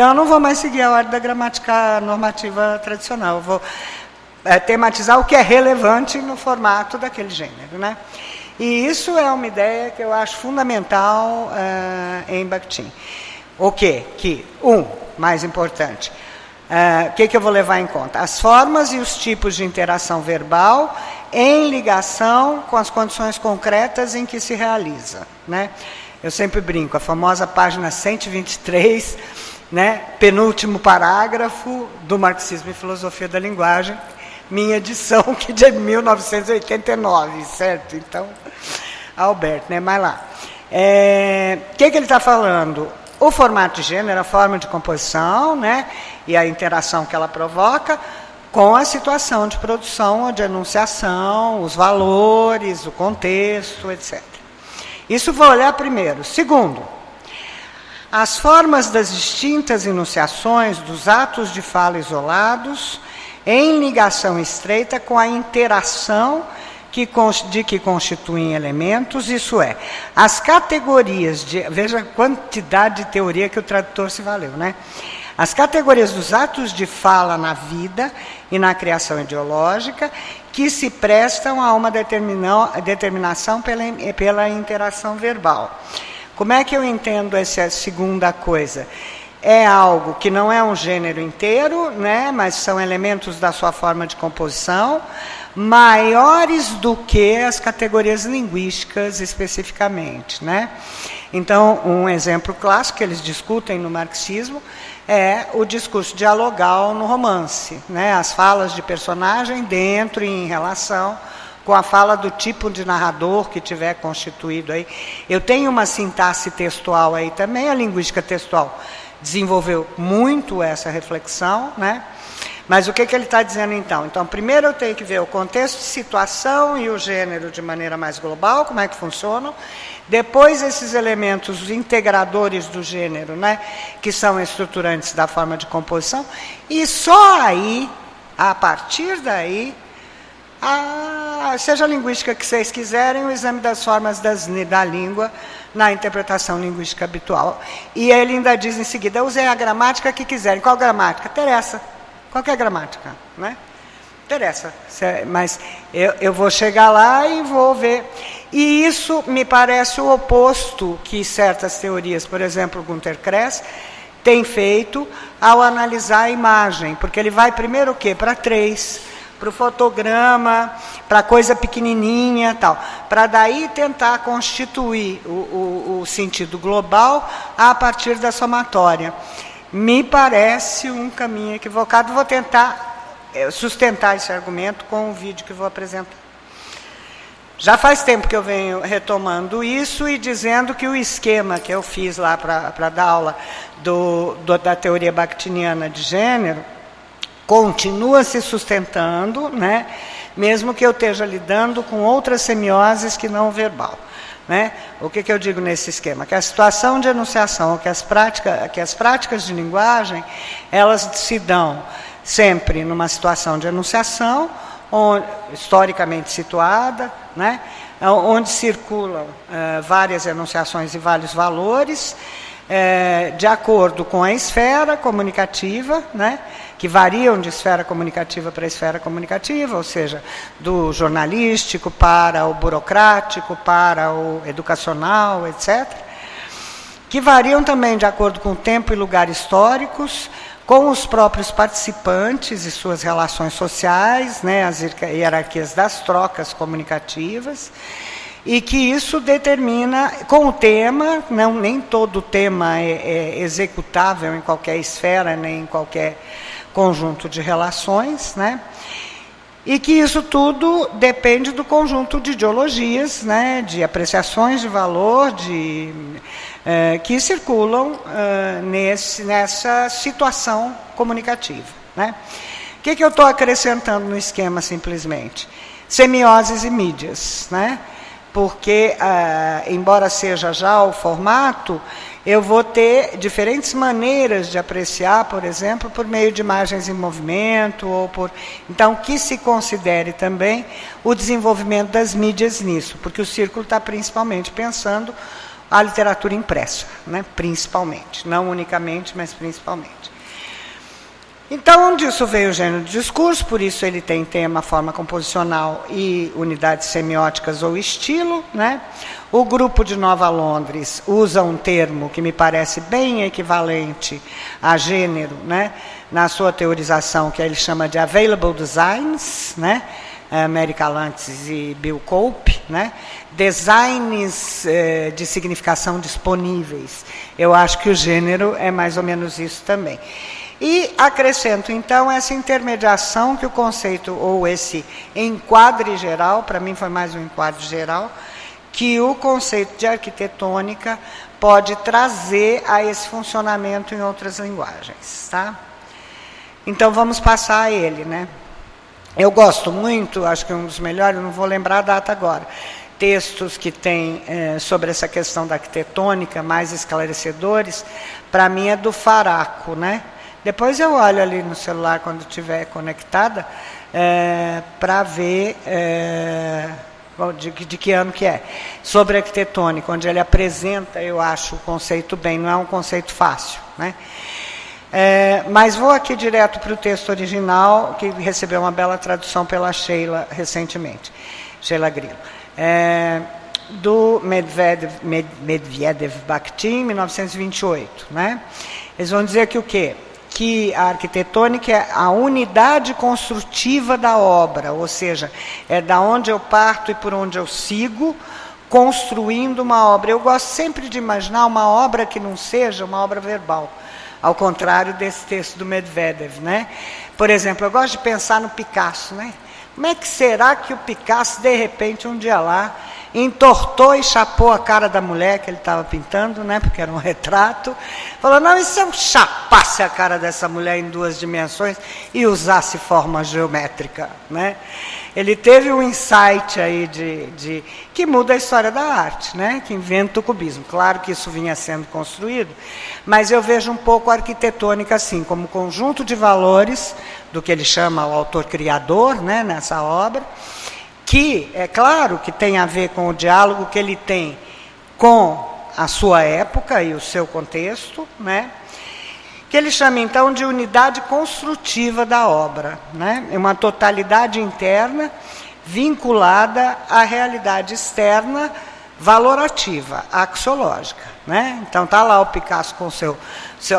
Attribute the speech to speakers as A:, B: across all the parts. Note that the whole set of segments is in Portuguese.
A: Então, eu não vou mais seguir a ordem da gramática normativa tradicional. Eu vou tematizar o que é relevante no formato daquele gênero, né? E isso é uma ideia que eu acho fundamental em Bakhtin. O quê? Mais importante, o que eu vou levar em conta? As formas e os tipos de interação verbal em ligação com as condições concretas em que se realiza, né? Eu sempre brinco, a famosa página 123, né, penúltimo parágrafo do Marxismo e Filosofia da Linguagem, minha edição, que é de 1989, certo? Então, Albert, né? Mas lá. O que ele está falando? O formato de gênero, a forma de composição, né? E a interação que ela provoca com a situação de produção ou de enunciação, os valores, o contexto, etc. Isso vou olhar primeiro. Segundo, as formas das distintas enunciações dos atos de fala isolados em ligação estreita com a interação de que constituem elementos, isso é, as categorias de... Veja a quantidade de teoria que o tradutor se valeu, né? As categorias dos atos de fala na vida e na criação ideológica que se prestam a uma determinação pela interação verbal. Como é que eu entendo essa segunda coisa? É algo que não é um gênero inteiro, né, mas são elementos da sua forma de composição, maiores do que as categorias linguísticas especificamente, né? Então, um exemplo clássico que eles discutem no marxismo é o discurso dialogal no romance, né? As falas de personagem dentro e em relação com a fala do tipo de narrador que tiver constituído aí. Eu tenho uma sintaxe textual aí também, a linguística textual desenvolveu muito essa reflexão, né? Mas o que ele está dizendo então? Então, primeiro eu tenho que ver o contexto de situação e o gênero de maneira mais global, como é que funcionam. Depois, esses elementos integradores do gênero, né? Que são estruturantes da forma de composição. E só aí, a partir daí, seja a linguística que vocês quiserem, o exame das formas da língua na interpretação linguística habitual. E ele ainda diz em seguida, usem a gramática que quiserem. Qual gramática? Interessa. Qualquer gramática, né? Interessa. Mas eu vou chegar lá e vou ver. E isso me parece o oposto que certas teorias, por exemplo, Günter Kress, tem feito ao analisar a imagem. Porque ele vai primeiro o quê? Para 3. Para o fotograma, para coisa pequenininha, tal, para daí tentar constituir o sentido global a partir da somatória. Me parece um caminho equivocado. Vou tentar sustentar esse argumento com o vídeo que vou apresentar. Já faz tempo que eu venho retomando isso e dizendo que o esquema que eu fiz lá para dar aula da teoria bakhtiniana de gênero continua se sustentando, né? Mesmo que eu esteja lidando com outras semioses que não verbal, né? O que eu digo nesse esquema? Que a situação de enunciação, que as práticas de linguagem, elas se dão sempre numa situação de enunciação, historicamente situada, né? Onde circulam várias enunciações e vários valores, de acordo com a esfera comunicativa, né? Que variam de esfera comunicativa para esfera comunicativa, ou seja, do jornalístico para o burocrático, para o educacional, etc. Que variam também de acordo com o tempo e lugar históricos, com os próprios participantes e suas relações sociais, né, as hierarquias das trocas comunicativas, e que isso determina, com o tema, nem todo tema é executável em qualquer esfera, nem em qualquer conjunto de relações, né? E que isso tudo depende do conjunto de ideologias, né? De apreciações de valor, que circulam nessa situação comunicativa, né? O que eu estou acrescentando no esquema, simplesmente? Semioses e mídias, né? Porque, embora seja já o formato, eu vou ter diferentes maneiras de apreciar, por exemplo, por meio de imagens em movimento, então, que se considere também o desenvolvimento das mídias nisso, porque o círculo está principalmente pensando a literatura impressa, né? Principalmente, não unicamente, mas principalmente. Então, disso veio o gênero de discurso, por isso ele tem tema, forma composicional e unidades semióticas ou estilo, né? O grupo de Nova Londres usa um termo que me parece bem equivalente a gênero, né? Na sua teorização, que ele chama de available designs, né? America Lantes e Bill Cope, né? Designs de significação disponíveis. Eu acho que o gênero é mais ou menos isso também. E acrescento, então, essa intermediação que o conceito, ou esse enquadre geral, para mim foi mais um enquadre geral, que o conceito de arquitetônica pode trazer a esse funcionamento em outras linguagens, tá? Então, vamos passar a ele, né? Eu gosto muito, acho que é um dos melhores, não vou lembrar a data agora, textos que tem sobre essa questão da arquitetônica, mais esclarecedores, para mim é do Faraco, né? Depois eu olho ali no celular, quando estiver conectada, para ver de que ano que é. Sobre arquitetônica, onde ele apresenta, eu acho, o conceito bem, não é um conceito fácil, né? Mas vou aqui direto para o texto original, que recebeu uma bela tradução pela Sheila recentemente, Sheila Grillo. Do Medvedev Bakhtin, 1928. Né? Eles vão dizer que o quê? Que a arquitetônica é a unidade construtiva da obra, ou seja, é da onde eu parto e por onde eu sigo, construindo uma obra. Eu gosto sempre de imaginar uma obra que não seja uma obra verbal, ao contrário desse texto do Medvedev, né? Por exemplo, eu gosto de pensar no Picasso, né? Como é que será que o Picasso, de repente, um dia lá, entortou e chapou a cara da mulher que ele estava pintando, né? Porque era um retrato. Falou, não, e se eu chapasse a cara dessa mulher em 2 dimensões e usasse forma geométrica, né? Ele teve um insight aí que muda a história da arte, né? Que inventa o cubismo. Claro que isso vinha sendo construído, mas eu vejo um pouco a arquitetônica assim, como conjunto de valores do que ele chama o autor-criador, né? Nessa obra, que, é claro, que tem a ver com o diálogo que ele tem com a sua época e o seu contexto, né? Que ele chama, então, de unidade construtiva da obra, né? É uma totalidade interna vinculada à realidade externa valorativa, axiológica, né? Então, está lá o Picasso com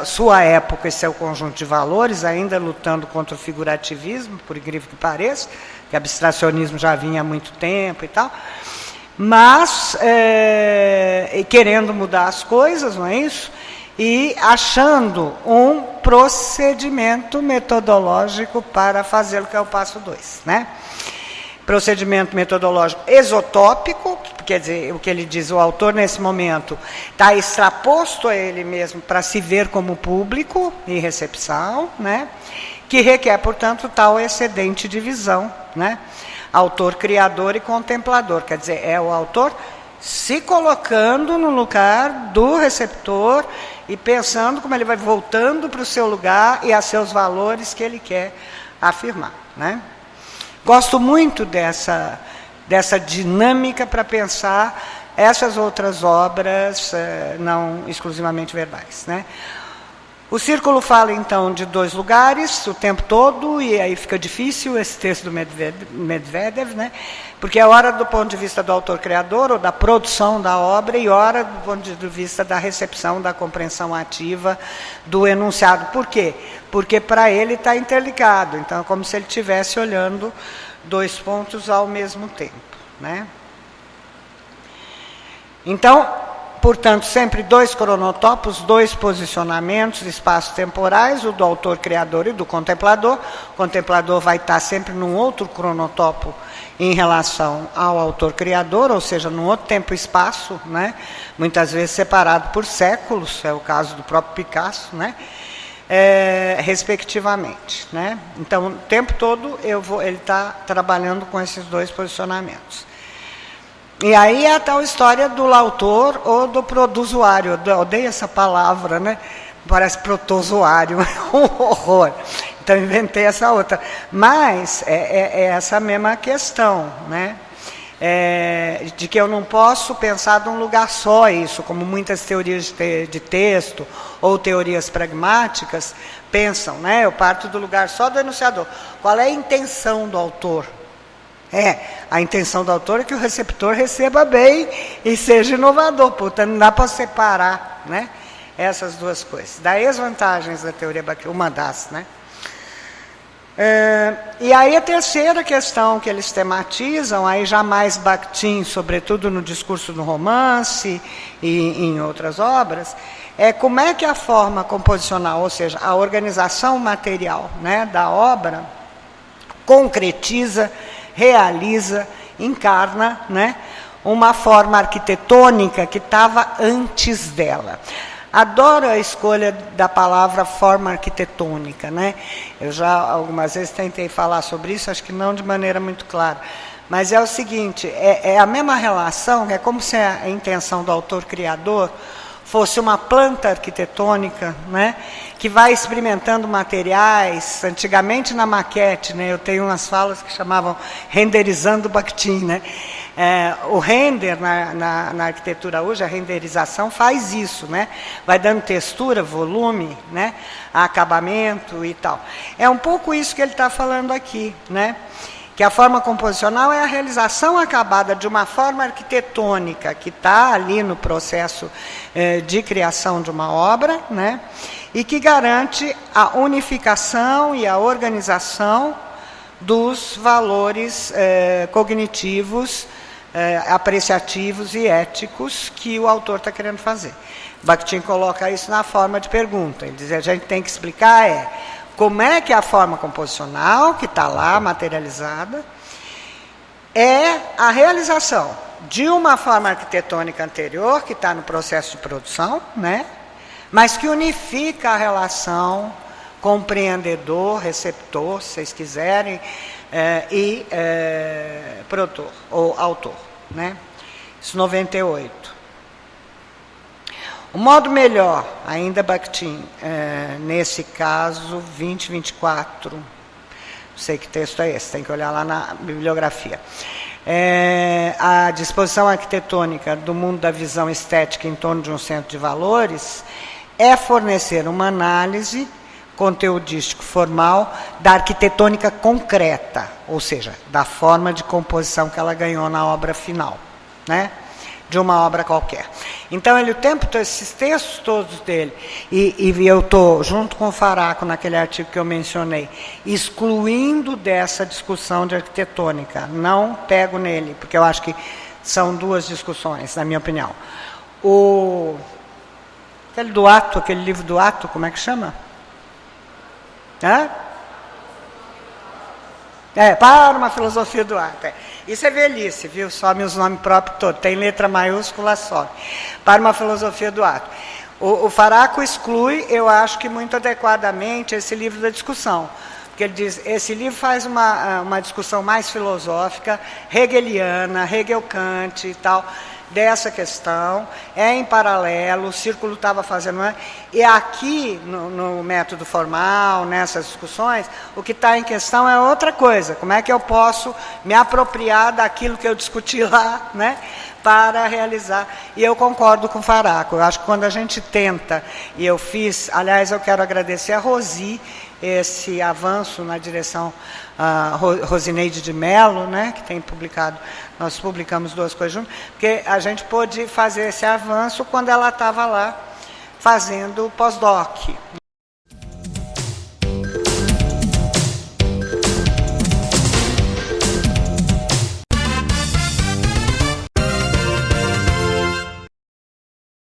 A: sua época e seu conjunto de valores, ainda lutando contra o figurativismo, por incrível que pareça, que abstracionismo já vinha há muito tempo e tal, mas querendo mudar as coisas, não é isso? E achando um procedimento metodológico para fazê-lo, que é o passo 2, né? Procedimento metodológico exotópico, quer dizer, o que ele diz, o autor nesse momento está extraposto a ele mesmo para se ver como público e recepção, né? Que requer, portanto, tal excedente de visão, né? Autor, criador e contemplador, quer dizer, é o autor se colocando no lugar do receptor e pensando como ele vai voltando para o seu lugar e a seus valores que ele quer afirmar, né? Gosto muito dessa dinâmica para pensar essas outras obras, não exclusivamente verbais, né? O Círculo fala, então, de 2 lugares o tempo todo, e aí fica difícil esse texto do Medvedev, né? Porque é hora do ponto de vista do autor-criador, ou da produção da obra, e hora do ponto de vista da recepção, da compreensão ativa do enunciado. Por quê? Porque para ele está interligado, então é como se ele estivesse olhando 2 pontos ao mesmo tempo, né? Então, portanto, sempre 2 cronotopos, 2 posicionamentos espaço-temporais, o do autor-criador e do contemplador. O contemplador vai estar sempre num outro cronotopo em relação ao autor-criador, ou seja, num outro tempo e espaço, né? Muitas vezes separado por séculos, é o caso do próprio Picasso, né? Respectivamente, né? Então, o tempo todo ele está trabalhando com esses 2 posicionamentos. E aí é a tal história do autor ou do produzuário. Eu odeio essa palavra, né? Parece protozoário, um horror. Então inventei essa outra. Mas é essa mesma questão, né? de que eu não posso pensar de um lugar só isso, como muitas teorias de texto ou teorias pragmáticas pensam, né? Eu parto do lugar só do enunciador. Qual é a intenção do autor? A intenção do autor é que o receptor receba bem e seja inovador, portanto não dá para separar, né, essas duas coisas. Daí as vantagens da teoria Bakhtin, uma das, né? E aí a terceira questão que eles tematizam, aí já mais Bakhtin, sobretudo no discurso do romance e em outras obras, é como é que a forma composicional, ou seja, a organização material, né, da obra, concretiza, realiza, encarna, né, uma forma arquitetônica que estava antes dela. Adoro a escolha da palavra forma arquitetônica, né? Eu já algumas vezes tentei falar sobre isso, acho que não de maneira muito clara. Mas é o seguinte, é a mesma relação, é como se a intenção do autor criador fosse uma planta arquitetônica, né, que vai experimentando materiais. Antigamente na maquete, né, eu tenho umas falas que chamavam renderizando Bakhtin, né? O render na arquitetura hoje, a renderização faz isso, né? Vai dando textura, volume, né, acabamento e tal. É um pouco isso que ele está falando aqui, né? Que a forma composicional é a realização acabada de uma forma arquitetônica que está ali no processo de criação de uma obra, né? E que garante a unificação e a organização dos valores cognitivos, apreciativos e éticos que o autor está querendo fazer. Bakhtin coloca isso na forma de pergunta. Ele diz, a gente tem que explicar como é que a forma composicional, que está lá materializada, é a realização de uma forma arquitetônica anterior, que está no processo de produção, né? Mas que unifica a relação compreendedor-receptor, se vocês quiserem, e produtor, ou autor, né? Isso 98. O modo melhor, ainda Bakhtin, nesse caso, 2024, não sei que texto é esse, tem que olhar lá na bibliografia. A disposição arquitetônica do mundo da visão estética em torno de um centro de valores é fornecer uma análise conteudístico formal da arquitetônica concreta, ou seja, da forma de composição que ela ganhou na obra final, né? De uma obra qualquer. Então, ele o tempo todo, esses textos todos dele, e eu estou, junto com o Faraco, naquele artigo que eu mencionei, excluindo dessa discussão de arquitetônica, não pego nele, porque eu acho que são duas discussões, na minha opinião. Aquele do Ato, aquele livro do Ato, como é que chama? Para uma filosofia do ato. Isso é velhice, viu? Some os nomes próprios todos. Tem letra maiúscula, some. Para uma filosofia do ato. O Faraco exclui, eu acho que muito adequadamente, esse livro da discussão. Porque ele diz, esse livro faz uma discussão mais filosófica, hegeliana, Hegel-Kant e tal, dessa questão, em paralelo, o Círculo estava fazendo, e aqui, no método formal, nessas discussões, o que está em questão é outra coisa, como é que eu posso me apropriar daquilo que eu discuti lá, né, para realizar, e eu concordo com o Faraco, eu acho que quando a gente tenta, e eu fiz, aliás, eu quero agradecer a Rosi, esse avanço na direção Rosineide de Mello, né, que tem publicado, nós publicamos duas coisas juntas, porque a gente pôde fazer esse avanço quando ela estava lá fazendo pós-doc,